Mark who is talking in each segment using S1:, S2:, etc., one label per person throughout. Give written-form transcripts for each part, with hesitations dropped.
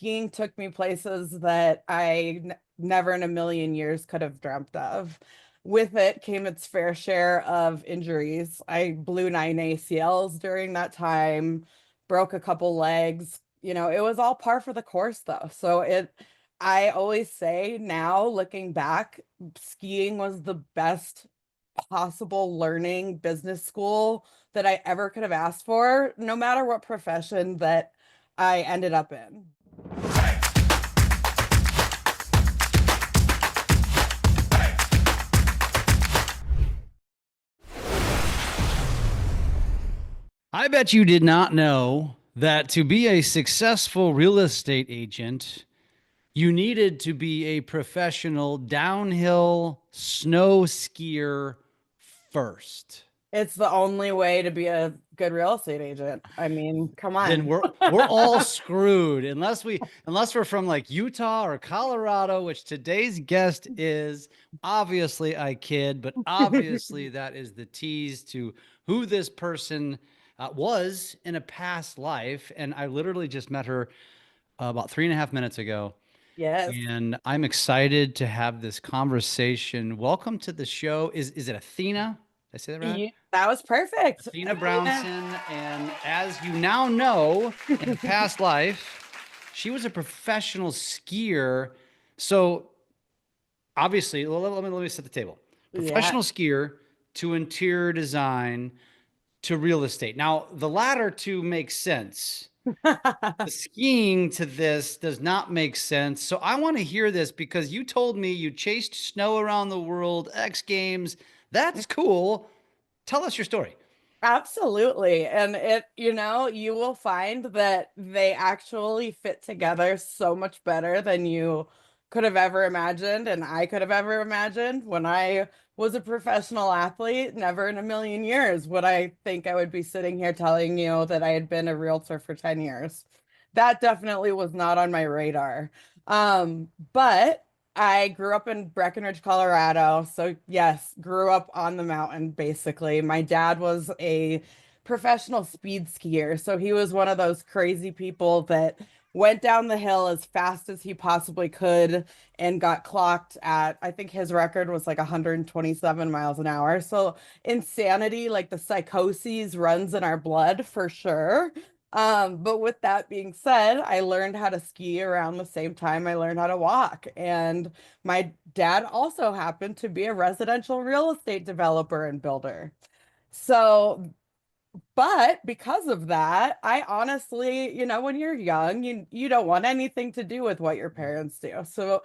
S1: skiing took me places that never in a million years could have dreamt of. With it came its fair share of injuries. I blew 9 ACLs during that time, broke a couple legs. It was all par for the course though. I always say now, looking back, skiing was the best possible learning business school that I ever could have asked for, no matter what profession that I ended up in.
S2: I bet you did not know that to be a successful real estate agent, you needed to be a professional downhill snow skier first.
S1: It's the only way to be a good real estate agent. I mean, come
S2: Then
S1: on.
S2: we're all screwed unless we're from like Utah or Colorado, which today's guest is. Obviously, I kid, but obviously that is the tease to who this person was in a past life. And I literally just met her about 3.5 minutes ago.
S1: Yes.
S2: And I'm excited to have this conversation. Welcome to the show. Is it Athena? Did I say that right?
S1: That was perfect.
S2: Athena
S1: Athena.
S2: Brownson. And as you now know, in a past life, she was a professional skier. So obviously, let me set the table.
S1: Yeah.
S2: Professional skier to interior design to real estate. Now, the latter two make sense. The skiing to this does not make sense. So I want to hear this because you told me you chased snow around the world, X Games. That's cool. Tell us your story.
S1: Absolutely. And you will find that they actually fit together so much better than you could have ever imagined. And I could have ever imagined when I was a professional athlete. Never in a million years would I think I would be sitting here telling you that I had been a realtor for 10 years. That definitely was not on my radar. But I grew up in Breckenridge, Colorado. So, yes, grew up on the mountain, basically. My dad was a professional speed skier. So, he was one of those crazy people that went down the hill as fast as he possibly could and got clocked at, I think his record was like 127 miles an hour. So, insanity, like the psychoses, runs in our blood for sure. But with that being said, I learned how to ski around the same time I learned how to walk. And my dad also happened to be a residential real estate developer and builder. So, but because of that, I honestly, when you're young, you don't want anything to do with what your parents do. So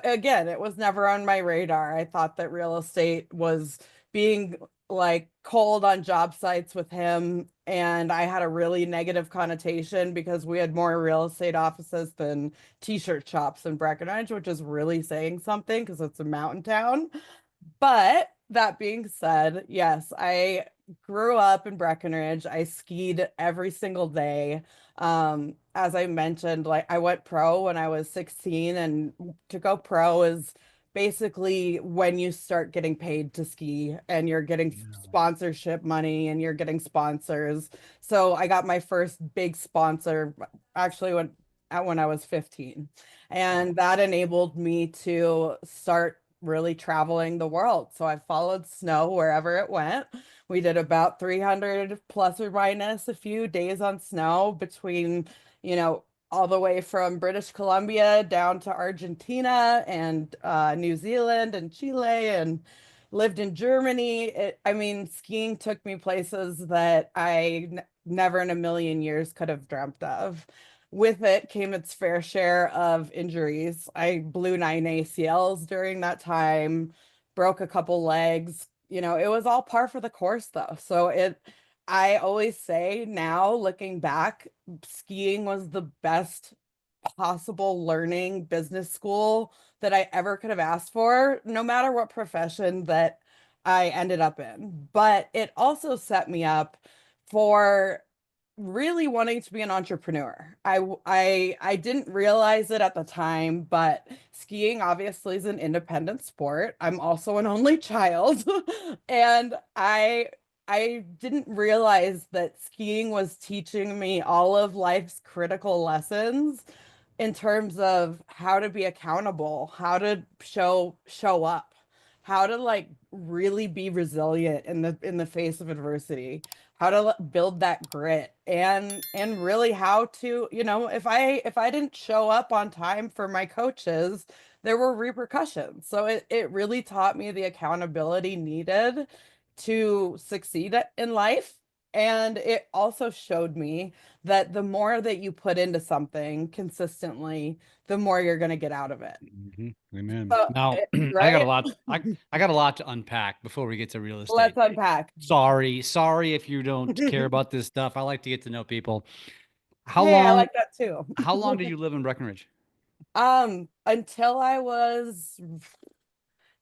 S1: again, it was never on my radar. I thought that real estate was being like cold on job sites with him, and I had a really negative connotation because we had more real estate offices than t-shirt shops in Breckenridge, which is really saying something because it's a mountain town. But that being said, yes, I grew up in Breckenridge. I skied every single day. As I mentioned, like I went pro when I was 16, and to go pro is basically when you start getting paid to ski and you're getting sponsorship money and you're getting sponsors. So I got my first big sponsor actually when I was 15. And that enabled me to start really traveling the world. So I followed snow wherever it went. We did about 300 plus or minus a few days on snow between, all the way from British Columbia down to Argentina and New Zealand and Chile and lived in Germany. I mean, skiing took me places that never in a million years could have dreamt of. With it came its fair share of injuries. I blew 9 ACLs during that time, broke a couple legs. It was all par for the course though. I always say now, looking back, skiing was the best possible learning business school that I ever could have asked for, no matter what profession that I ended up in. But it also set me up for really wanting to be an entrepreneur. I didn't realize it at the time, but skiing obviously is an independent sport. I'm also an only child, and I didn't realize that skiing was teaching me all of life's critical lessons in terms of how to be accountable, how to show up, how to like really be resilient in the face of adversity, how to build that grit, and really how to, you know, if I didn't show up on time for my coaches, there were repercussions. So it really taught me the accountability needed to succeed in life. And it also showed me that the more that you put into something consistently, the more you're going to get out of it.
S2: Amen.
S1: So,
S2: Now, I got a
S1: right?
S2: lot. I got a lot to unpack before we get to real
S1: Let's
S2: estate.
S1: unpack.
S2: Sorry if you don't care about this stuff. I like to get to know people. How
S1: Hey, I
S2: long?
S1: like that too.
S2: How long did you live in Breckenridge?
S1: Until I was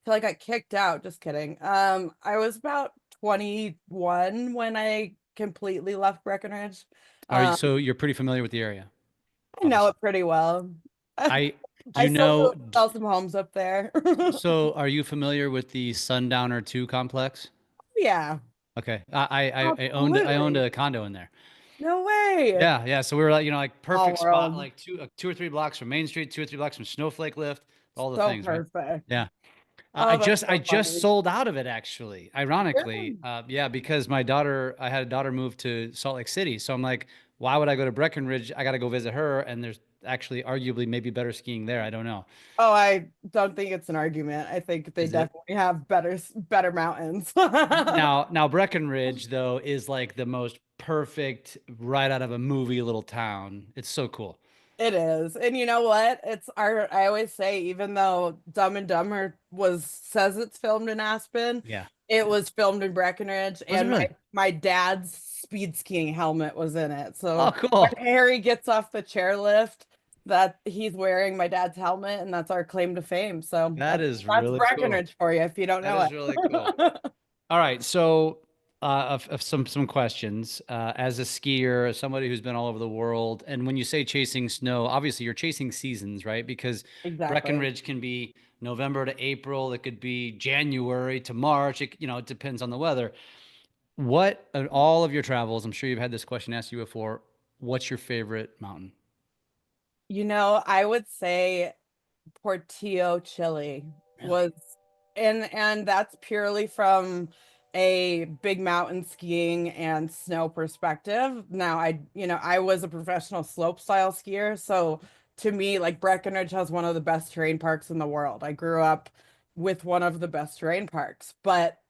S1: till I got kicked out. Just kidding. I was about 21 when I completely left Breckenridge.
S2: Are you,
S1: Um,
S2: so you're pretty familiar with the area,
S1: I know
S2: obviously.
S1: it pretty well.
S2: I do
S1: I
S2: you
S1: still
S2: know?
S1: sell some homes up there.
S2: So are you familiar with the Sundowner 2 complex?
S1: Yeah,
S2: Okay, I owned
S1: absolutely.
S2: a condo in there.
S1: No way.
S2: Yeah, yeah. So we were like, like
S1: Small
S2: perfect spot,
S1: world.
S2: like 2 or 3 blocks from Main Street, 2 or 3 blocks from Snowflake Lift, all the
S1: So
S2: things, right?
S1: perfect.
S2: Yeah.
S1: Oh, that's
S2: I
S1: so
S2: just
S1: funny.
S2: sold out of it actually. Ironically,
S1: Really?
S2: yeah, because I had a daughter move to Salt Lake City, so I'm like, why would I go to Breckenridge? I got to go visit her, and there's actually arguably maybe better skiing there. I don't know.
S1: Oh, I don't think it's an argument. I think they
S2: Is it?
S1: definitely have better mountains.
S2: Now Breckenridge though is like the most perfect right out of a movie little town. It's so cool.
S1: It is. And you know what? It's our I always say, even though Dumb and Dumber was says it's filmed in Aspen,
S2: Yeah.
S1: it was filmed in Breckenridge,
S2: Was it
S1: and
S2: really?
S1: my dad's speed skiing helmet was in it.
S2: Oh,
S1: So
S2: cool.
S1: when Harry gets off the chairlift, that he's wearing my dad's helmet, and that's our claim to fame. So
S2: That is
S1: that's
S2: really cool.
S1: Breckenridge for you if you don't
S2: That
S1: know
S2: is really cool.
S1: it.
S2: All right, so of some questions. As a skier, as somebody who's been all over the world, and when you say chasing snow, obviously you're chasing seasons, right? Because
S1: Exactly.
S2: Breckenridge can be November to April, it could be January to March. It depends on the weather. What in all of your travels, I'm sure you've had this question asked you before. What's your favorite mountain?
S1: You know, I would say Portillo, Chile
S2: Really?
S1: was, and that's purely from a big mountain skiing and snow perspective. Now I was a professional slope style skier, so to me, like Breckenridge has one of the best terrain parks in the world. I grew up with one of the best terrain parks, but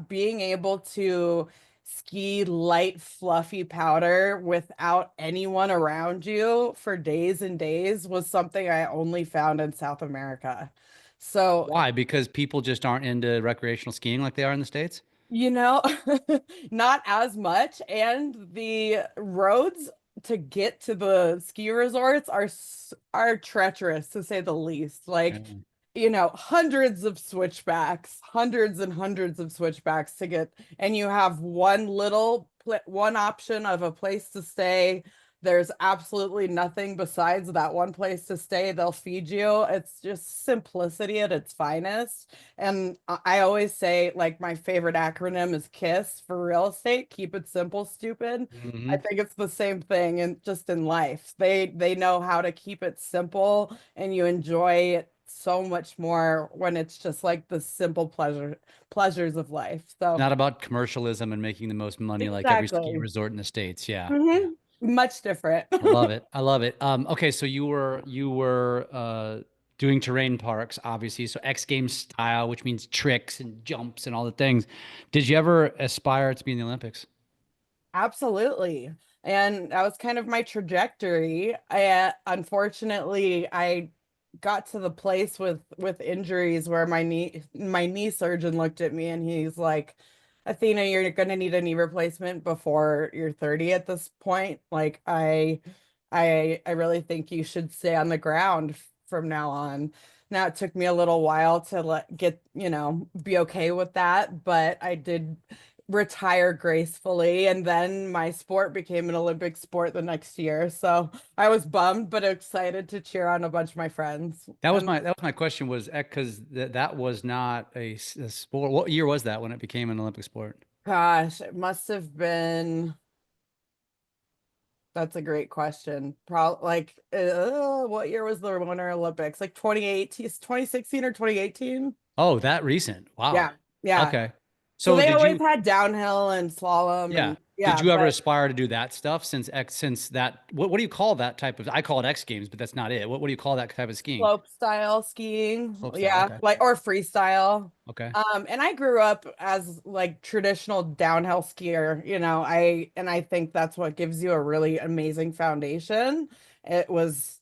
S1: being able to ski light, fluffy powder without anyone around you for days and days was something I only found in South America. So,
S2: Why? Because people just aren't into recreational skiing like they are in the States?
S1: you know, not as much. And the roads to get to the ski resorts are treacherous to say the least.
S2: Yeah.
S1: Like, hundreds of switchbacks, hundreds and hundreds of switchbacks to get, and you have one option of a place to stay. There's absolutely nothing besides that one place to stay. They'll feed you. It's just simplicity at its finest. And I always say, like, my favorite acronym is KISS for real estate. Keep it simple, stupid. I
S2: Hmm.
S1: think it's the same thing and just in life. They know how to keep it simple and you enjoy it so much more when it's just like the simple pleasures of life.
S2: It's
S1: So
S2: not about commercialism and making the most money like every ski
S1: exactly.
S2: resort in the States. Yeah. Yeah.
S1: Hmm. Much different.
S2: I love it. I love it. Okay, so you were doing terrain parks, obviously. So X Games style, which means tricks and jumps and all the things. Did you ever aspire to be in the Olympics?
S1: Absolutely. And that was kind of my trajectory. Unfortunately, I got to the place with injuries where my knee surgeon looked at me and he's like, Athena, you're gonna need a knee replacement before you're 30 at this point. Like I really think you should stay on the ground from now on. Now it took me a little while to be okay with that, but I did retire gracefully, and then my sport became an Olympic sport the next year. So I was bummed but excited to cheer on a bunch of my friends. And
S2: That was my question was because that was not a sport. What year was that when it became an Olympic sport?
S1: gosh, it must have been That's a great question. What year was the Winter Olympics? Like 2018, 2016 or 2018?
S2: Oh, that recent. Wow.
S1: Yeah. Yeah.
S2: Okay.
S1: So
S2: So
S1: they
S2: did
S1: always
S2: you,
S1: had downhill and slalom
S2: yeah.
S1: and yeah,
S2: Did you ever
S1: but
S2: aspire to do that stuff since that, what do you call that type of, I call it X Games, but that's not it. What do you call that type of skiing?
S1: slope style skiing.
S2: Slope style.
S1: Yeah,
S2: Okay.
S1: like or freestyle.
S2: Okay.
S1: And I grew up as like traditional downhill skier, I think that's what gives you a really amazing foundation. It was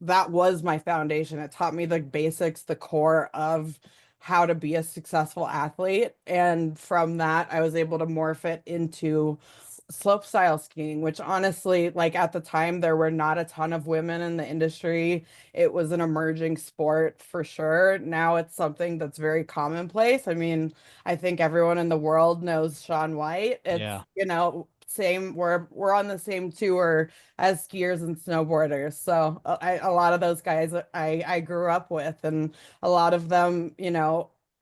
S1: that was my foundation. It taught me the basics, the core of how to be a successful athlete. And from that, I was able to morph it into slope style skiing, which honestly, like at the time, there were not a ton of women in the industry. It was an emerging sport for sure. Now it's something that's very commonplace. I mean, I think everyone in the world knows Shaun White. It's,
S2: Yeah.
S1: same, we're on the same tour as skiers and snowboarders. So a lot of those guys I grew up with, and a lot of them,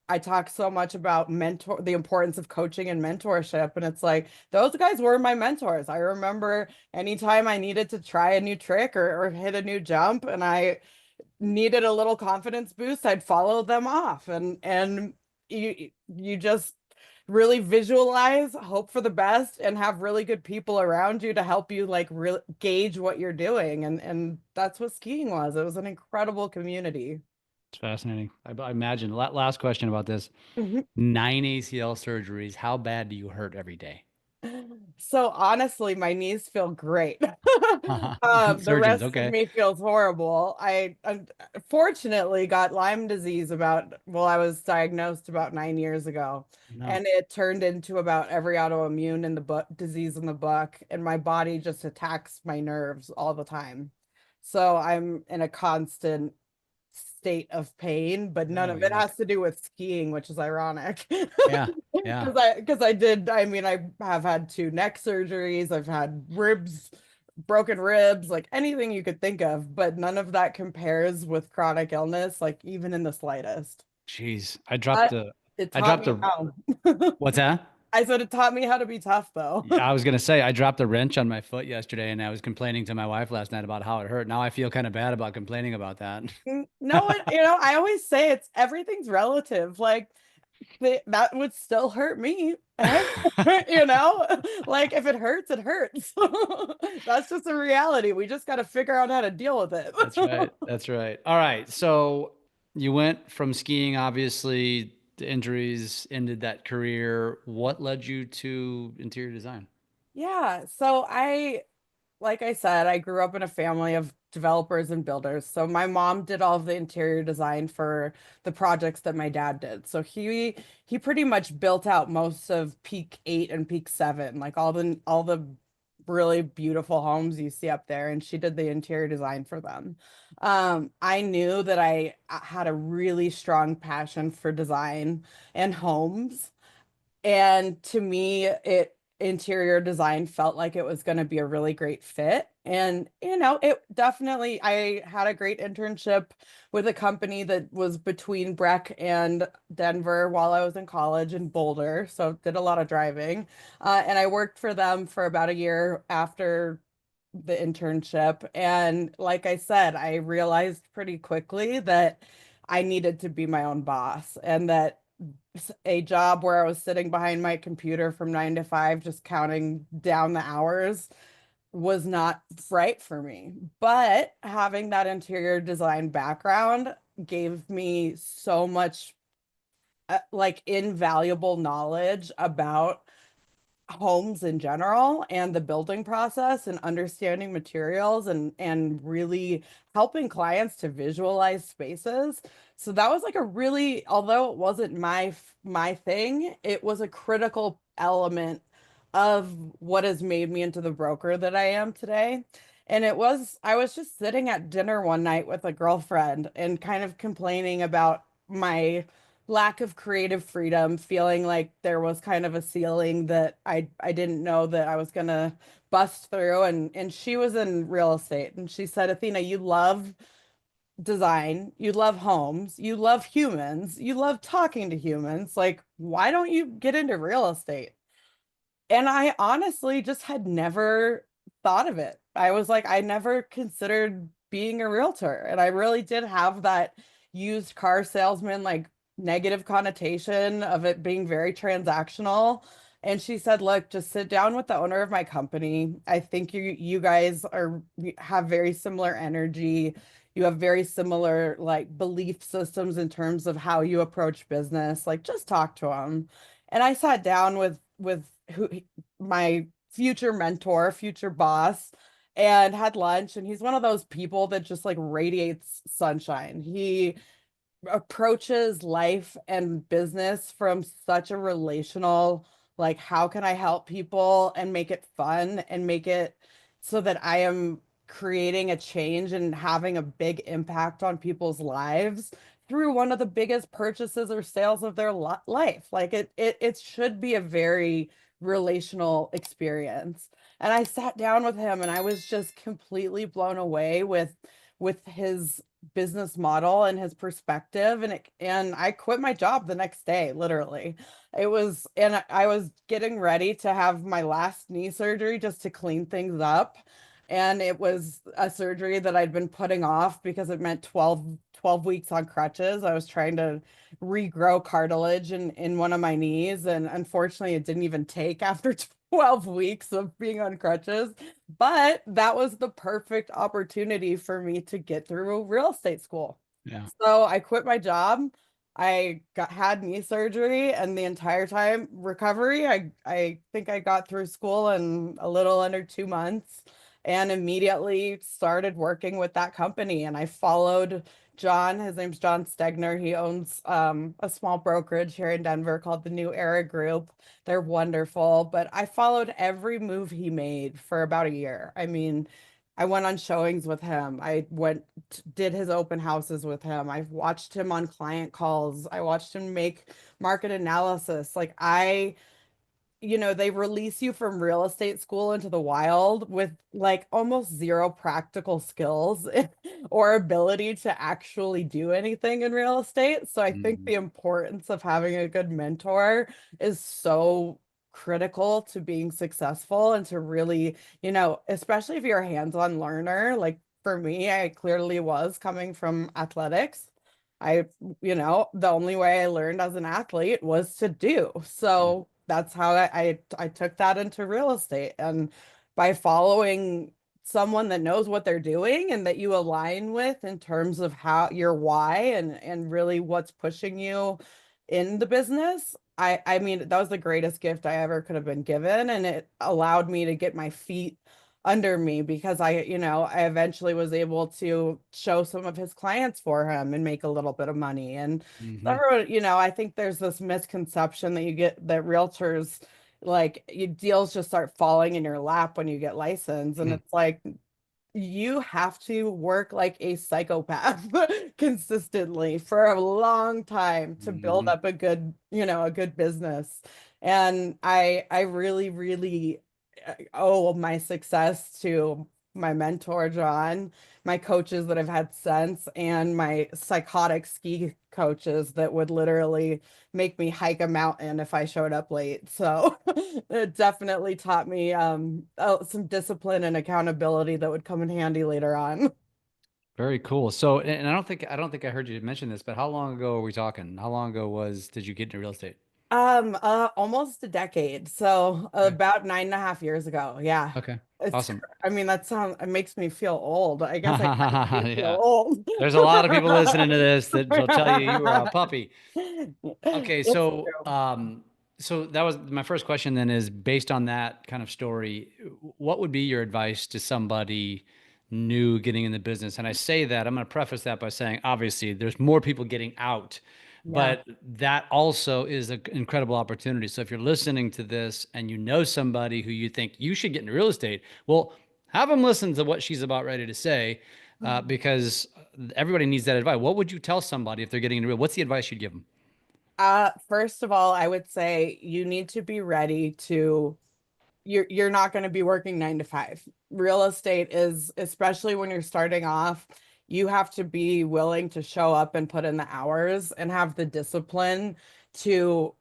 S1: I talk so much about the importance of coaching and mentorship. And it's like, those guys were my mentors. I remember anytime I needed to try a new trick or hit a new jump and I needed a little confidence boost, I'd follow them off. And you just really visualize, hope for the best, and have really good people around you to help you like gauge what you're doing. And that's what skiing was. It was an incredible community.
S2: It's fascinating. I imagine. Last question about this. 9 ACL surgeries. How bad do you hurt every day?
S1: So honestly, my knees feel great. The
S2: Surgeons.
S1: rest of
S2: Okay.
S1: me feels horrible. I unfortunately got Lyme disease I was diagnosed about 9 years ago,
S2: No.
S1: and it turned into about every autoimmune in the book disease in the book, and my body just attacks my nerves all the time. So I'm in a constant state of pain, but none
S2: Oh,
S1: of it
S2: yeah.
S1: has to do with skiing, which is ironic.
S2: Yeah. Yeah.
S1: I mean, I have had two neck surgeries, I've had broken ribs, like anything you could think of, but none of that compares with chronic illness, like even in the slightest.
S2: Jeez.
S1: I, it
S2: I
S1: taught
S2: dropped
S1: me
S2: a,
S1: how.
S2: what's that?
S1: I said it taught me how to be tough, though.
S2: Yeah, I was gonna say I dropped a wrench on my foot yesterday, and I was complaining to my wife last night about how it hurt. Now I feel kind of bad about complaining about that.
S1: No, I always say everything's relative. Like that would still hurt me. Like if it hurts, it hurts. That's just a reality. We just got to figure out how to deal with it.
S2: That's right. That's right. All right. So you went from skiing, obviously, the injuries ended that career. What led you to interior design?
S1: Yeah. So like I said, I grew up in a family of developers and builders. So my mom did all of the interior design for the projects that my dad did. So he pretty much built out most of Peak 8 and Peak 7, like all the really beautiful homes you see up there, and she did the interior design for them. I knew that I had a really strong passion for design and homes, and to me, it interior design felt like it was going to be a really great fit. And, it definitely, I had a great internship with a company that was between Breck and Denver while I was in college in Boulder. So did a lot of driving. And I worked for them for about a year after the internship. And like I said, I realized pretty quickly that I needed to be my own boss, and that a job where I was sitting behind my computer from 9 to 5, just counting down the hours, was not right for me. But having that interior design background gave me so much like invaluable knowledge about homes in general and the building process and understanding materials and really helping clients to visualize spaces. So that was like a really, although it wasn't my thing, it was a critical element of what has made me into the broker that I am today. And I was just sitting at dinner one night with a girlfriend and kind of complaining about my lack of creative freedom, feeling like there was kind of a ceiling that I didn't know that I was gonna bust through. And she was in real estate, and she said, Athena, you love design, you love homes, you love humans, you love talking to humans. Like, why don't you get into real estate? And I honestly just had never thought of it. I was like, I never considered being a realtor. And I really did have that used car salesman, like negative connotation of it being very transactional. And she said, look, just sit down with the owner of my company. I think you guys have very similar energy. You have very similar like belief systems in terms of how you approach business. Like just talk to him. And I sat down with who my future mentor, future boss, and had lunch. And he's one of those people that just like radiates sunshine. He approaches life and business from such a relational, like, how can I help people and make it fun and make it so that I am creating a change and having a big impact on people's lives through one of the biggest purchases or sales of their life. Like it should be a very relational experience. And I sat down with him and I was just completely blown away with his business model and his perspective, and I quit my job the next day, literally. It was, and I was getting ready to have my last knee surgery just to clean things up, and it was a surgery that I'd been putting off because it meant 12 weeks on crutches. I was trying to regrow cartilage in one of my knees, and unfortunately it didn't even take after 12 weeks of being on crutches. But that was the perfect opportunity for me to get through real estate school.
S2: Yeah.
S1: So I quit my job. Had knee surgery, and the entire time recovery, I think I got through school in a little under 2 months and immediately started working with that company. And I followed John. His name's John Stegner. He owns a small brokerage here in Denver called the New Era Group. They're wonderful, but I followed every move he made for about a year. I mean, I went on showings with him. Did his open houses with him. I've watched him on client calls. I watched him make market analysis. They release you from real estate school into the wild with like almost zero practical skills or ability to actually do anything in real estate. So I think
S2: Mhm.
S1: the importance of having a good mentor is so critical to being successful and to really, especially if you're a hands-on learner, like for me, I clearly was coming from athletics. I, the only way I learned as an athlete was to do.
S2: Yeah.
S1: So that's how I took that into real estate. And by following someone that knows what they're doing and that you align with in terms of how your why and really what's pushing you in the business, I mean, that was the greatest gift I ever could have been given. And it allowed me to get my feet under me because I eventually was able to show some of his clients for him and make a little bit of money. And
S2: Hmm.
S1: everyone, I think there's this misconception that you get that realtors deals just start falling in your lap when you get licensed. And it's like you have to work like a psychopath consistently for a long time to build
S2: Hmm.
S1: up a good business. And I really, really owe my success to my mentor, John, my coaches that I've had since, and my psychotic ski coaches that would literally make me hike a mountain if I showed up late. So it definitely taught me some discipline and accountability that would come in handy later on.
S2: Very cool. So, and I don't think I heard you mention this, but how long ago are we talking? How long ago did you get into real estate?
S1: Almost a decade. So
S2: Okay.
S1: about 9.5 years ago. Yeah.
S2: Okay.
S1: It's,
S2: Awesome.
S1: I mean, it makes me feel old. I guess I kind of do feel
S2: Yeah.
S1: old.
S2: There's a lot of people listening to this that will tell you you were a puppy. Okay,
S1: It's
S2: so
S1: true.
S2: so that was my first question then is based on that kind of story, what would be your advice to somebody new getting in the business? And I say that, I'm going to preface that by saying obviously there's more people getting out,
S1: Yeah.
S2: but that also is an incredible opportunity. So if you're listening to this and you know somebody who you think you should get into real estate, well, have them listen to what she's about ready to say, because everybody needs that advice. What would you tell somebody if they're getting into real? What's the advice you'd give them?
S1: First of all, I would say you need to be ready to you're not going to be working 9 to 5. Real estate is, especially when you're starting off, you have to be willing to show up and put in the hours and have the discipline to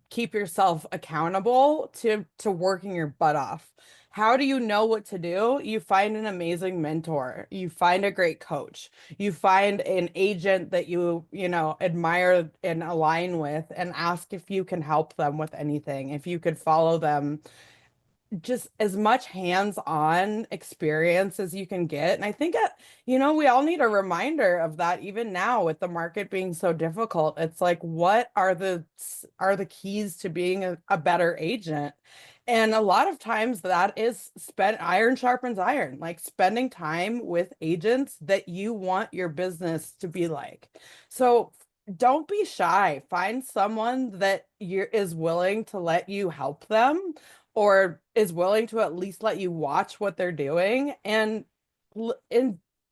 S1: keep yourself accountable to working your butt off. How do you know what to do? You find an amazing mentor. You find a great coach. You find an agent that you know, admire and align with and ask if you can help them with anything, if you could follow them, just as much hands-on experience as you can get. And I think you know, we all need a reminder of that even now with the market being so difficult. It's like, what are the keys to being a better agent? And a lot of times that is spend iron sharpens iron, like spending time with agents that you want your business to be like. So don't be shy. Find someone that is willing to let you help them or is willing to at least let you watch what they're doing and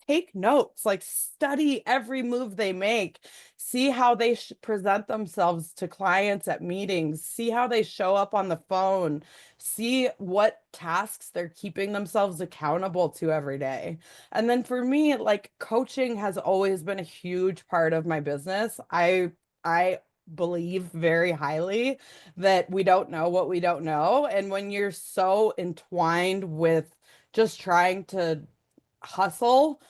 S1: take notes, like study every move they make, see how they present themselves to clients at meetings, see how they show up on the phone, see what tasks they're keeping themselves accountable to every day. And then for me, like coaching has always been a huge part of my business. I believe very highly that we don't know what we don't know. And when you're so entwined with just trying to hustle,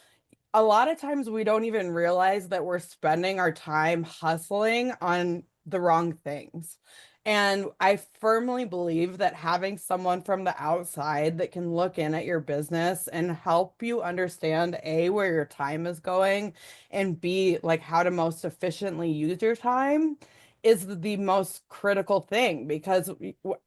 S1: a lot of times we don't even realize that we're spending our time hustling on the wrong things. And I firmly believe that having someone from the outside that can look in at your business and help you understand A, where your time is going, and B, like how to most efficiently use your time is the most critical thing because,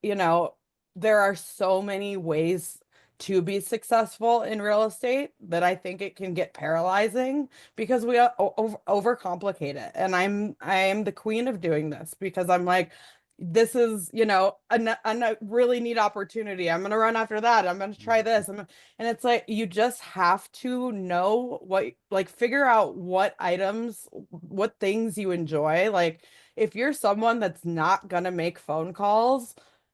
S1: you know, there are so many ways to be successful in real estate that I think it can get paralyzing because we overcomplicate it. And I am the queen of doing this because I'm like, this is, you know, a really neat opportunity. I'm going to run after that. I'm going to try this. And it's like, you just have to know what, like, figure out what items, what things you enjoy. Like, if you're someone that's not going to make phone calls,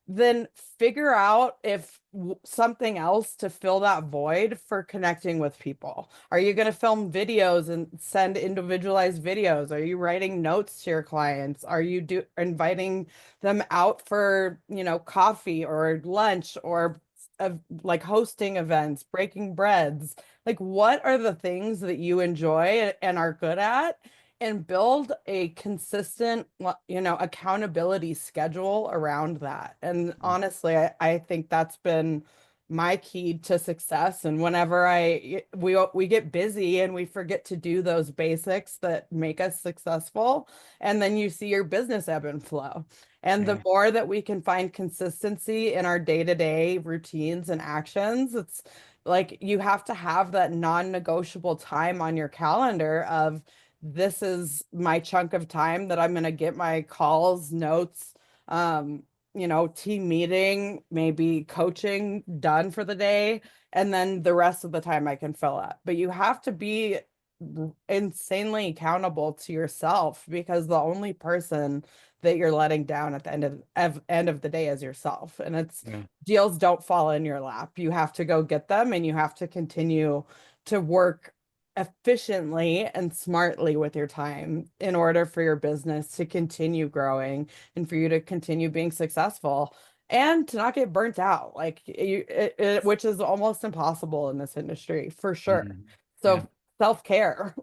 S1: then figure out if something else to fill that void for connecting with people. Are you going to film videos and send individualized videos? Are you writing notes to your clients? Are you inviting them out for, you know, coffee or lunch or like hosting events, breaking breads? Like, what are the things that you enjoy and are good at? And build a consistent, you know, accountability schedule around that. And honestly, I think that's been my key to success. And whenever we get busy and we forget to do those basics that make us successful, and then you see your business ebb and flow. And the
S2: Yeah.
S1: more that we can find consistency in our day-to-day routines and actions, it's like you have to have that non-negotiable time on your calendar of this is my chunk of time that I'm going to get my calls, notes, you know, team meeting, maybe coaching done for the day. And then the rest of the time I can fill up. But you have to be insanely accountable to yourself because the only person that you're letting down at the end of the day is yourself. And it's
S2: Yeah.
S1: deals don't fall in your lap. You have to go get them and you have to continue to work efficiently and smartly with your time in order for your business to continue growing and for you to continue being successful and to not get burnt out like which is almost impossible in this industry for sure.
S2: Mhm. Yeah.
S1: So self-care.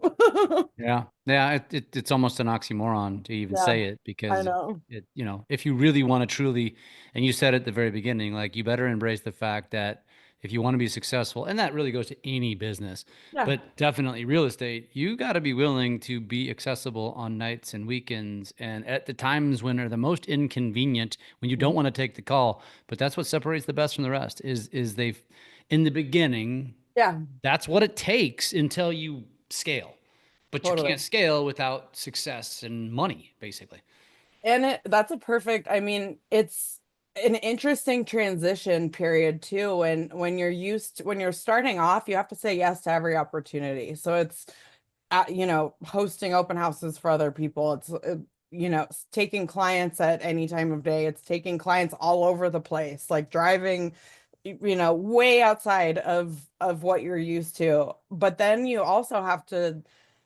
S2: Yeah. Yeah. It's almost an oxymoron to even
S1: Yeah,
S2: say it
S1: I
S2: because
S1: know.
S2: you know, if you really want to truly, and you said at the very beginning, like you better embrace the fact that if you want to be successful, and that really goes to any business,
S1: Yeah.
S2: but definitely real estate, you got to be willing to be accessible on nights and weekends and at the times when are the most inconvenient, when you don't want to take the call. But that's what separates the best from the rest is they've, in the beginning,
S1: Yeah,
S2: that's what it takes until you scale. But you
S1: totally.
S2: can't scale without success and money, basically.
S1: And that's a perfect, I mean, it's an interesting transition period too. When you're when you're starting off, you have to say yes to every opportunity. So it's, you know, hosting open houses for other people. It's, you know, taking clients at any time of day. It's taking clients all over the place, like driving, you know, way outside of what you're used to. But then you also have to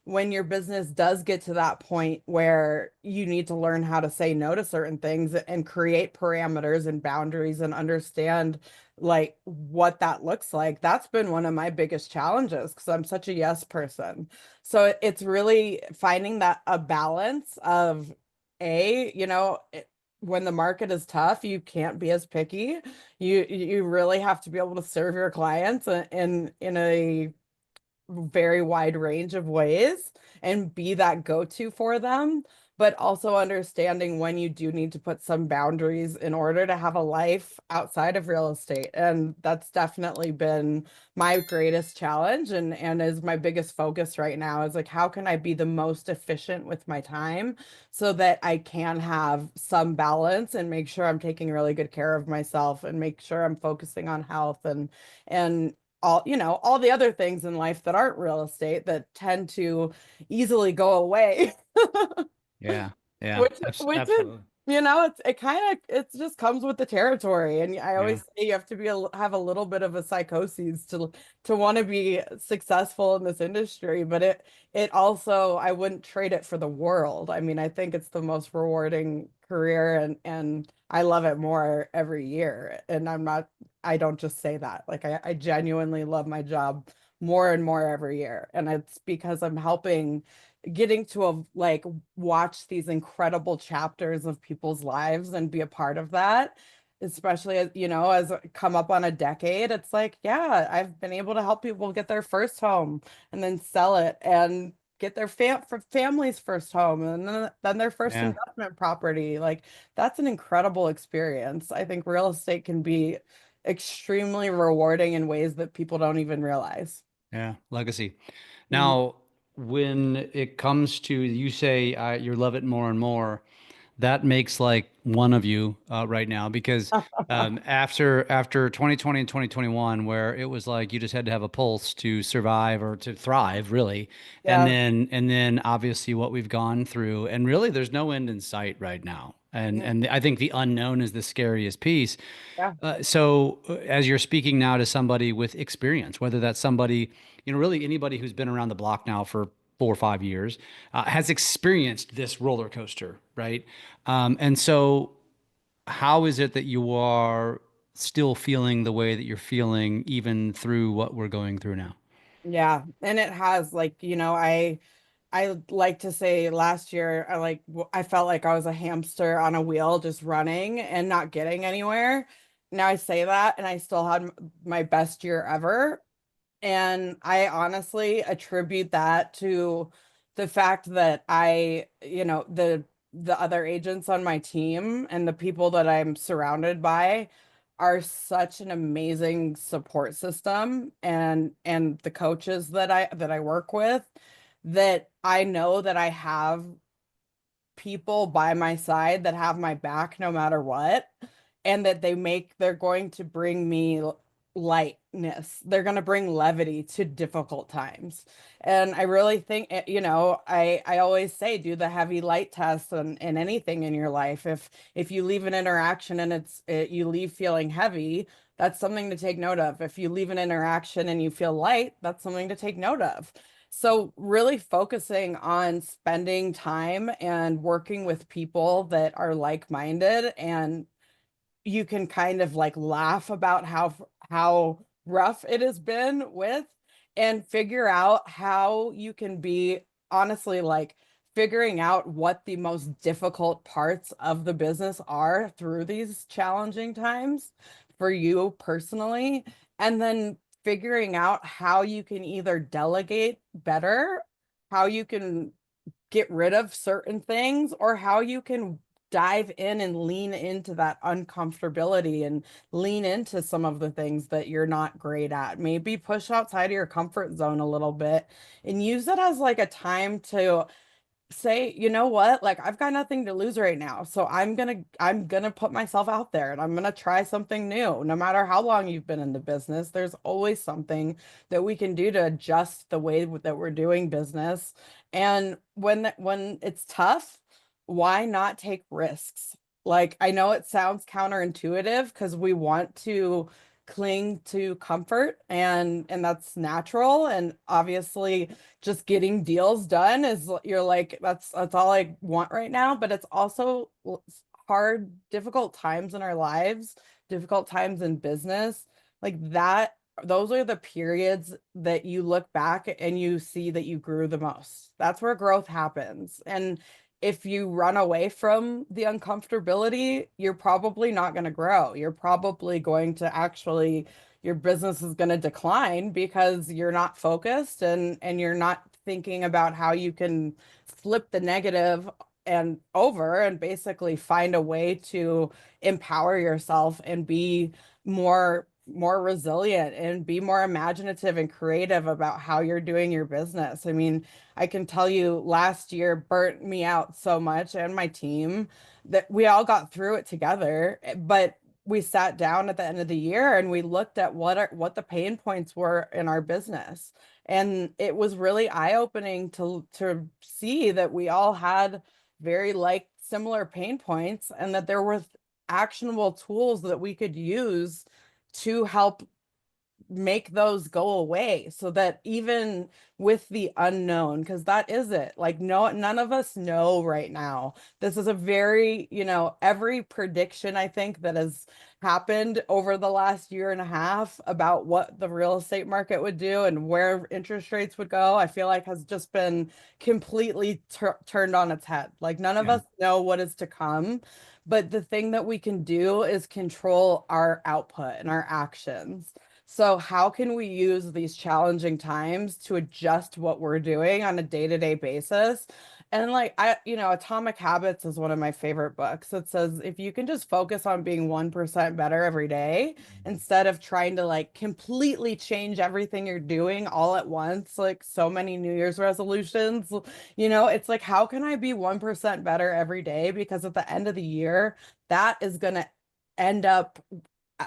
S1: when your business does get to that point where you need to learn how to say no to certain things and create parameters and boundaries and understand like what that looks like, that's been one of my biggest challenges because I'm such a yes person. So it's really finding that a balance of when the market is tough, you can't be as picky. You really have to be able to serve your clients in a very wide range of ways and be that go-to for them, but also understanding when you do need to put some boundaries in order to have a life outside of real estate. And that's definitely been my greatest challenge and is my biggest focus right now is like how can I be the most efficient with my time so that I can have some balance and make sure I'm taking really good care of myself and make sure I'm focusing on health and all the other things in life that aren't real estate that tend to easily go away.
S2: Yeah. Yeah.
S1: Which is,
S2: Absolutely.
S1: it just comes with the territory. And I
S2: Yeah.
S1: always say you have to have a little bit of a psychosis to want to be successful in this industry. But it also, I wouldn't trade it for the world. I mean, I think it's the most rewarding career and I love it more every year. And I don't just say that. Like I genuinely love my job more and more every year. And it's because I'm helping getting to like watch these incredible chapters of people's lives and be a part of that, especially as as I come up on a decade. It's like, yeah, I've been able to help people get their first home and then sell it and get their family's first home and then their first
S2: Yeah.
S1: investment property. Like that's an incredible experience. I think real estate can be extremely rewarding in ways that people don't even realize.
S2: Yeah. Legacy.
S1: Mhm.
S2: Now, when it comes to you say you love it more and more, that makes like one of you right now because after 2020 and 2021, where it was like you just had to have a pulse to survive or to thrive, really,
S1: Yeah.
S2: and then obviously what we've gone through, and really there's no end in sight right now, and I think the unknown is the scariest piece.
S1: Yeah.
S2: So as you're speaking now to somebody with experience, whether that's somebody, really anybody who's been around the block now for 4 or 5 years, has experienced this roller coaster, right? And so how is it that you are still feeling the way that you're feeling even through what we're going through now?
S1: Yeah, and it has like, I like to say last year I felt like I was a hamster on a wheel just running and not getting anywhere. Now I say that and I still had my best year ever. And I honestly attribute that to the fact that the other agents on my team and the people that I'm surrounded by are such an amazing support system and the coaches that I work with that I know that I have people by my side that have my back no matter what, and that they're going to bring me lightness. They're going to bring levity to difficult times. And I really think, I always say do the heavy light test and anything in your life. If you leave an interaction and you leave feeling heavy, that's something to take note of. If you leave an interaction and you feel light, that's something to take note of. So really focusing on spending time and working with people that are like-minded and you can kind of like laugh about how rough it has been with and figure out how you can be honestly like figuring out what the most difficult parts of the business are through these challenging times for you personally, and then figuring out how you can either delegate better, how you can get rid of certain things, or how you can dive in and lean into that uncomfortability and lean into some of the things that you're not great at. Maybe push outside of your comfort zone a little bit and use it as like a time to say, you know what, like I've got nothing to lose right now. So I'm gonna put myself out there and I'm gonna try something new. No matter how long you've been in the business, there's always something that we can do to adjust the way that we're doing business. And when it's tough, why not take risks? Like I know it sounds counterintuitive because we want to cling to comfort, and that's natural. And obviously just getting deals done is, you're like, that's all I want right now. But it's also hard, difficult times in our lives, difficult times in business, like that. Those are the periods that you look back and you see that you grew the most. That's where growth happens. And if you run away from the uncomfortability, you're probably not going to grow. You're probably going to actually, your business is going to decline because you're not focused, and you're not thinking about how you can flip the negative and over and basically find a way to empower yourself and be more resilient and be more imaginative and creative about how you're doing your business. I mean, I can tell you last year burnt me out so much, and my team, that we all got through it together. But we sat down at the end of the year and we looked at what the pain points were in our business. And it was really eye-opening to see that we all had very like similar pain points, and that there were actionable tools that we could use to help make those go away, so that even with the unknown, because that is it, like, no, none of us know right now. This is a very, every prediction I think that has happened over the last year and a half about what the real estate market would do and where interest rates would go, I feel like has just been completely turned on its head. Like, none of
S2: Yeah.
S1: us know what is to come. But the thing that we can do is control our output and our actions. So how can we use these challenging times to adjust what we're doing on a day-to-day basis? And like, Atomic Habits is one of my favorite books. It says if you can just focus on being 1% better every day instead of trying to like completely change everything you're doing all at once, like so many New Year's resolutions, it's like, how can I be 1% better every day? Because at the end of the year, that is going to end up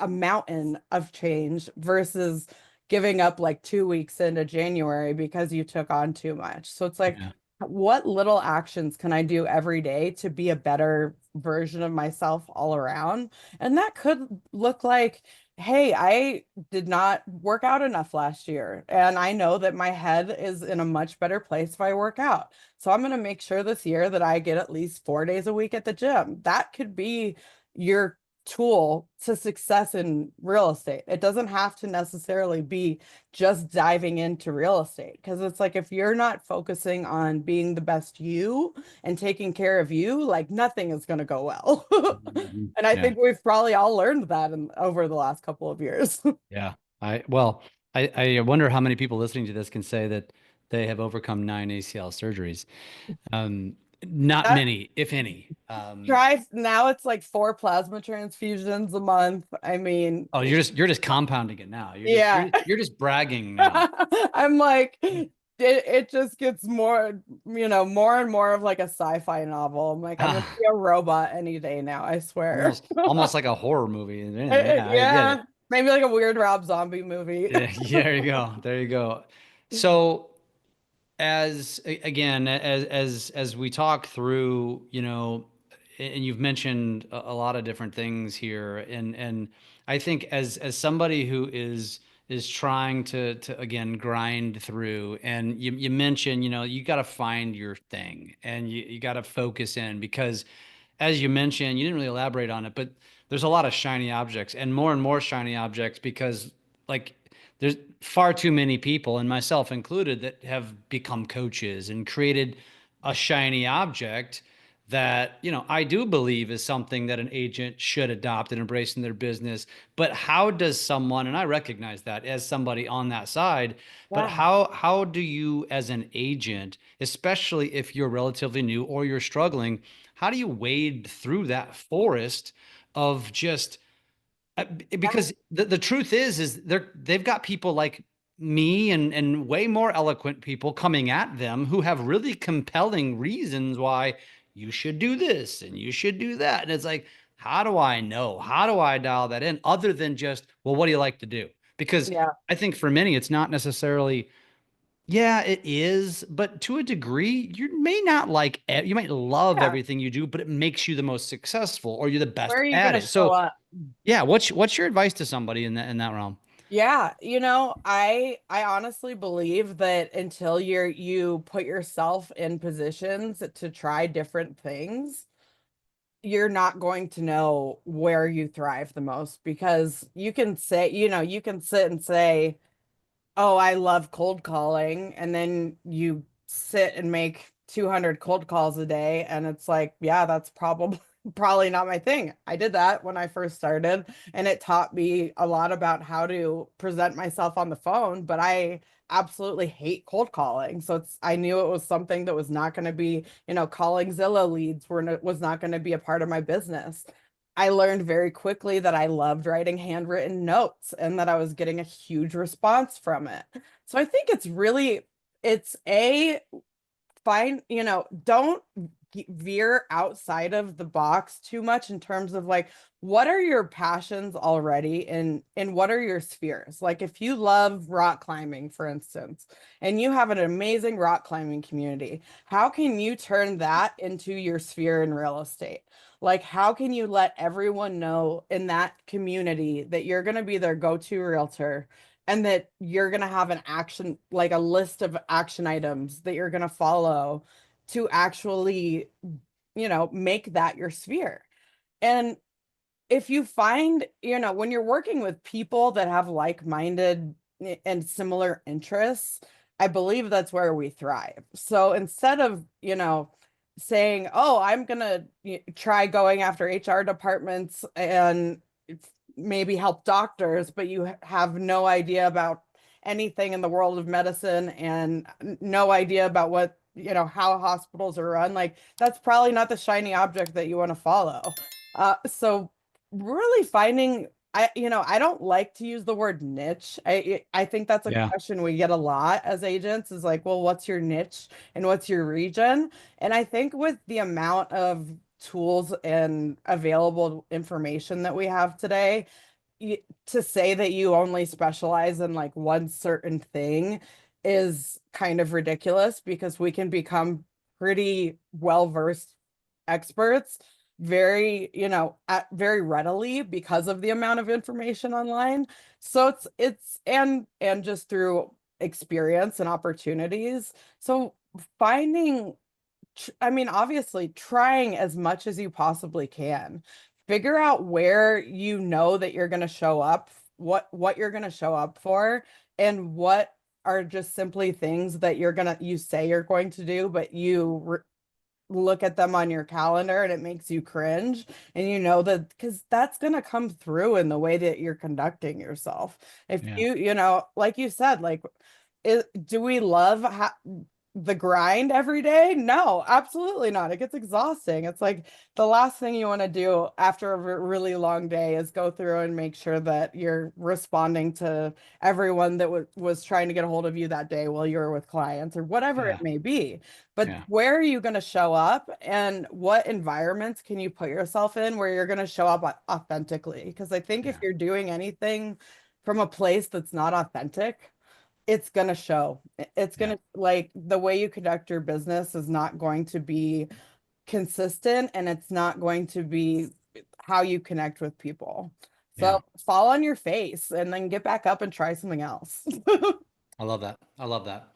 S1: a mountain of change versus giving up like 2 weeks into January because you took on too much. So it's like,
S2: Yeah.
S1: what little actions can I do every day to be a better version of myself all around? And that could look like, hey, I did not work out enough last year, and I know that my head is in a much better place if I work out. So I'm going to make sure this year that I get at least 4 days a week at the gym. That could be your tool to success in real estate. It doesn't have to necessarily be just diving into real estate, because it's like, if you're not focusing on being the best you and taking care of you, like, nothing is going to go well.
S2: Mhm.
S1: And I
S2: Yeah.
S1: think we've probably all learned that over the last couple of years.
S2: Yeah. Well, I wonder how many people listening to this can say that they have overcome 9 ACL surgeries. Um, not
S1: That
S2: many, if any.
S1: drive now, it's like 4 plasma transfusions a month. I mean,
S2: Oh, you're just compounding it now. You're just
S1: yeah.
S2: you're just bragging now.
S1: I'm like, it just gets more, more and more of like a sci-fi novel. I'm like, I'm gonna be a robot any day now, I swear.
S2: Almost like a horror movie. Yeah, I get
S1: Yeah,
S2: it.
S1: maybe like a weird Rob Zombie movie.
S2: Yeah, there you go. There you go. So again, as we talk through, and you've mentioned a lot of different things here, and I think as somebody who is trying to again grind through, and you mentioned, you got to find your thing, and you got to focus in, because as you mentioned, you didn't really elaborate on it, but there's a lot of shiny objects and more shiny objects, because like there's far too many people, and myself included, that have become coaches and created a shiny object that, I do believe is something that an agent should adopt and embrace in their business. But how does someone, and I recognize that as somebody on that side, but
S1: Yeah.
S2: how do you as an agent, especially if you're relatively new or you're struggling, how do you wade through that forest of just because the truth is they've got people like me and way more eloquent people coming at them who have really compelling reasons why you should do this and you should do that. And it's like, how do I know? How do I dial that in other than just, well, what do you like to do? Because
S1: Yeah.
S2: I think for many, it's not necessarily Yeah, it is, but to a degree, you may not like you might love
S1: Yeah.
S2: everything you do, but it makes you the most successful or you're the
S1: Where
S2: best
S1: are you
S2: at
S1: going to
S2: it.
S1: show
S2: So,
S1: up?
S2: yeah, what's your advice to somebody in that realm?
S1: Yeah, I honestly believe that until you put yourself in positions to try different things, you're not going to know where you thrive the most because you can say, you can sit and say, "Oh, I love cold calling," and then you sit and make 200 cold calls a day, and it's like, yeah, that's probably probably not my thing. I did that when I first started, and it taught me a lot about how to present myself on the phone, but I absolutely hate cold calling. So I knew it was something that was not going to be, calling Zillow leads was not going to be a part of my business. I learned very quickly that I loved writing handwritten notes and that I was getting a huge response from it. So I think it's a fine, don't veer outside of the box too much in terms of like what are your passions already and what are your spheres? Like if you love rock climbing, for instance, and you have an amazing rock climbing community, how can you turn that into your sphere in real estate? Like how can you let everyone know in that community that you're going to be their go-to realtor and that you're going to have an action, like a list of action items that you're going to follow to actually, make that your sphere. And if you find, when you're working with people that have like-minded and similar interests, I believe that's where we thrive. So instead of, saying, "Oh, I'm gonna try going after HR departments and maybe help doctors," but you have no idea about anything in the world of medicine and no idea about what, how hospitals are run, like that's probably not the shiny object that you want to follow. So really finding I don't like to use the word niche. I think that's a
S2: Yeah.
S1: question we get a lot as agents is like, well, what's your niche and what's your region? And I think with the amount of tools and available information that we have today, to say that you only specialize in like one certain thing is kind of ridiculous because we can become pretty well versed experts very, very readily because of the amount of information online. So and just through experience and opportunities. So finding I mean, obviously, trying as much as you possibly can. Figure out where you know that you're going to show up, what you're going to show up for, and what are just simply things that you say you're going to do, but look at them on your calendar and it makes you cringe. And you know that because that's going to come through in the way that you're conducting yourself. If
S2: Yeah.
S1: like you said, like, do we love the grind every day? No, absolutely not. It gets exhausting. It's like the last thing you want to do after a really long day is go through and make sure that you're responding to everyone that was trying to get a hold of you that day while you were with clients or whatever it
S2: Yeah.
S1: may be. But
S2: Yeah.
S1: where are you going to show up and what environments can you put yourself in where you're going to show up authentically? Because I think if
S2: Yeah.
S1: you're doing anything from a place that's not authentic, it's going to show. It's going
S2: Yeah.
S1: to like the way you conduct your business is not going to be consistent and it's not going to be how you connect with people.
S2: Yeah.
S1: So fall on your face and then get back up and try something else.
S2: I love that. I love that.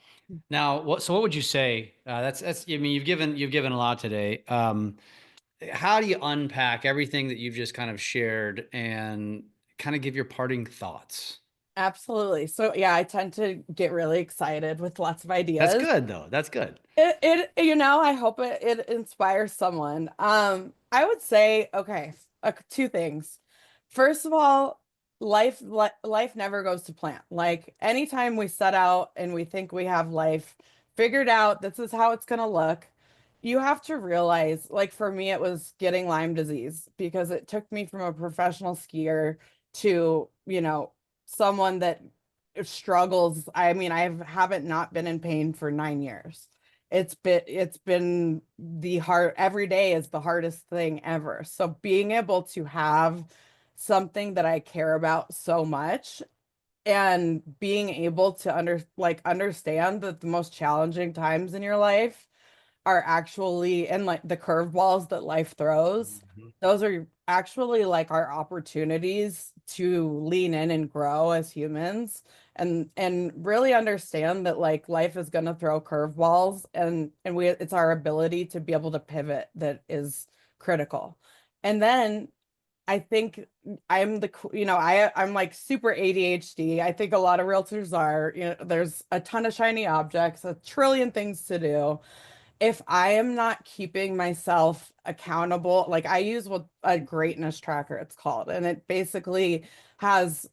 S2: Now, what would you say? That's, I mean, you've given a lot today. How do you unpack everything that you've just kind of shared and kind of give your parting thoughts?
S1: Absolutely. So yeah, I tend to get really excited with lots of
S2: That's
S1: ideas.
S2: good though. That's good.
S1: I hope it inspires someone. I would say, okay, two things. First of all, life never goes to plan. Like anytime we set out and we think we have life figured out, this is how it's gonna look. You have to realize, like for me, it was getting Lyme disease because it took me from a professional skier to, someone that struggles. I mean, haven't not been in pain for 9 years. It's been the hard every day is the hardest thing ever. So being able to have something that I care about so much and being able to understand that the most challenging times in your life are actually, and like the curveballs that life throws,
S2: Mhm.
S1: those are actually like our opportunities to lean in and grow as humans, and really understand that like life is going to throw curveballs, and we it's our ability to be able to pivot that is critical. And then I think I'm like super ADHD. I think a lot of realtors are, there's a ton of shiny objects, a trillion things to do. If I am not keeping myself accountable, like I use what a greatness tracker it's called, and it basically has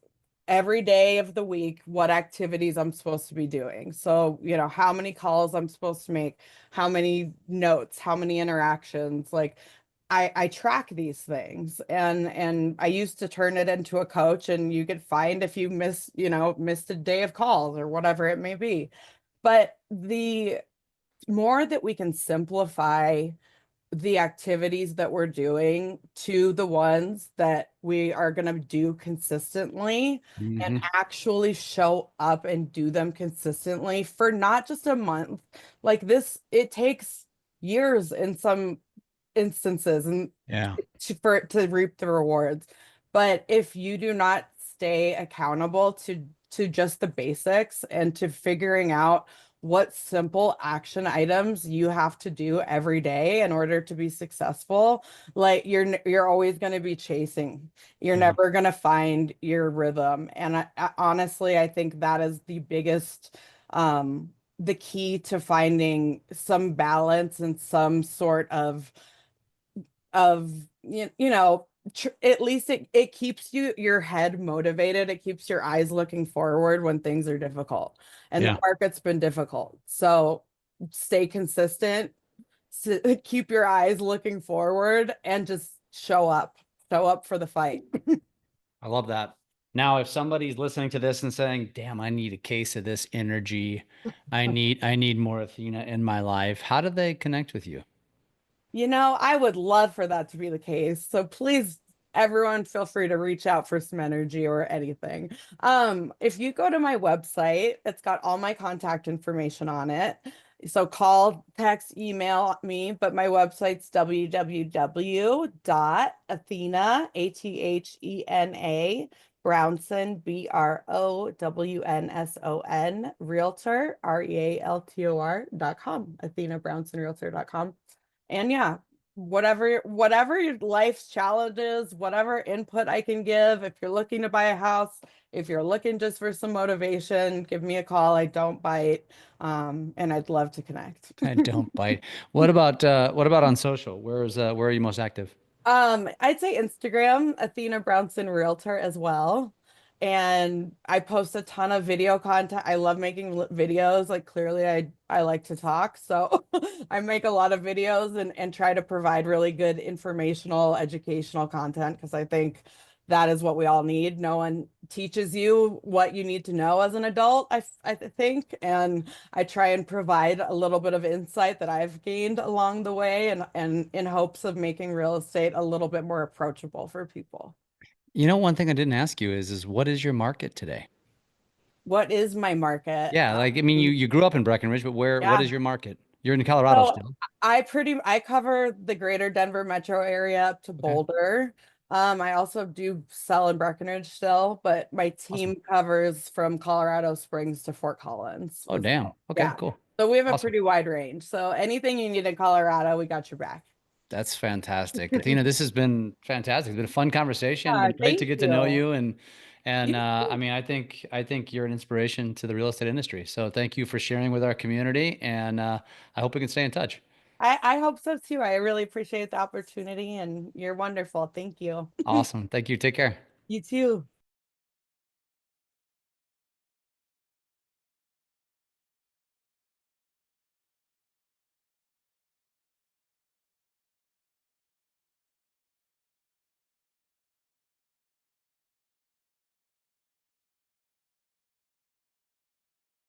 S1: every day of the week what activities I'm supposed to be doing. So, how many calls I'm supposed to make, how many notes, how many interactions, like I track these things, and I used to turn it into a coach, and you get fined if you missed a day of calls or whatever it may be. But the more that we can simplify the activities that we're doing to the ones that we are going to do consistently, and
S2: Mhm.
S1: actually show up and do them consistently for not just a month. Like this, it takes years in some instances, and
S2: Yeah.
S1: to reap the rewards. But if you do not stay accountable to just the basics and to figuring out what simple action items you have to do every day in order to be successful, like you're always going to be chasing. You're
S2: Yeah.
S1: never going to find your rhythm. And honestly, I think that is the key to finding some balance and some sort of at least it keeps your head motivated. It keeps your eyes looking forward when things are difficult, and the
S2: Yeah.
S1: market's been difficult. So stay consistent, keep your eyes looking forward, and just show up for the fight.
S2: I love that. Now, if somebody's listening to this and saying, "Damn, I need a case of this energy. I need more Athena in my life." How do they connect with you?
S1: I would love for that to be the case. So please, everyone, feel free to reach out for some energy or anything. If you go to my website, it's got all my contact information on it. So call, text, email me, but my website's www.athena, Athena, Brownson, Brownson, Realtor, Realtor.com, AthenaBrownsonRealtor.com. And yeah, whatever your life's challenges, whatever input I can give, if you're looking to buy a house, if you're looking just for some motivation, give me a call. I don't bite. And I'd love to connect.
S2: I don't bite. What about on social? Where are you most active?
S1: I'd say Instagram, Athena Brownson Realtor as well. And I post a ton of video content. I love making videos. Like clearly I like to talk. So I make a lot of videos, and try to provide really good informational, educational content, because I think that is what we all need. No one teaches you what you need to know as an adult, I think. And I try and provide a little bit of insight that I've gained along the way, and in hopes of making real estate a little bit more approachable for people.
S2: One thing I didn't ask you is what is your market today?
S1: What is my market?
S2: Yeah, like I mean, you grew up in Breckenridge, but what
S1: Yeah.
S2: is your market? You're in Colorado
S1: So
S2: still.
S1: I cover the greater Denver metro area up to
S2: Okay,
S1: Boulder. I also do sell in Breckenridge still, but my
S2: awesome.
S1: team covers from Colorado Springs to Fort Collins
S2: Oh,
S1: as
S2: damn.
S1: well.
S2: Okay,
S1: Yeah.
S2: cool.
S1: So we have a
S2: Awesome.
S1: pretty wide range. So anything you need in Colorado, we got your back.
S2: That's fantastic. Athena, this has been fantastic. It's been a fun conversation. It's been great to
S1: Thank
S2: get to know
S1: you.
S2: you and
S1: You
S2: I mean, I think you're an inspiration to the real estate industry. So thank you for sharing with our community and I hope we can stay in touch.
S1: I hope so too. I really appreciate the opportunity, and you're wonderful. Thank you.
S2: Awesome. Thank you. Take care.
S1: You too.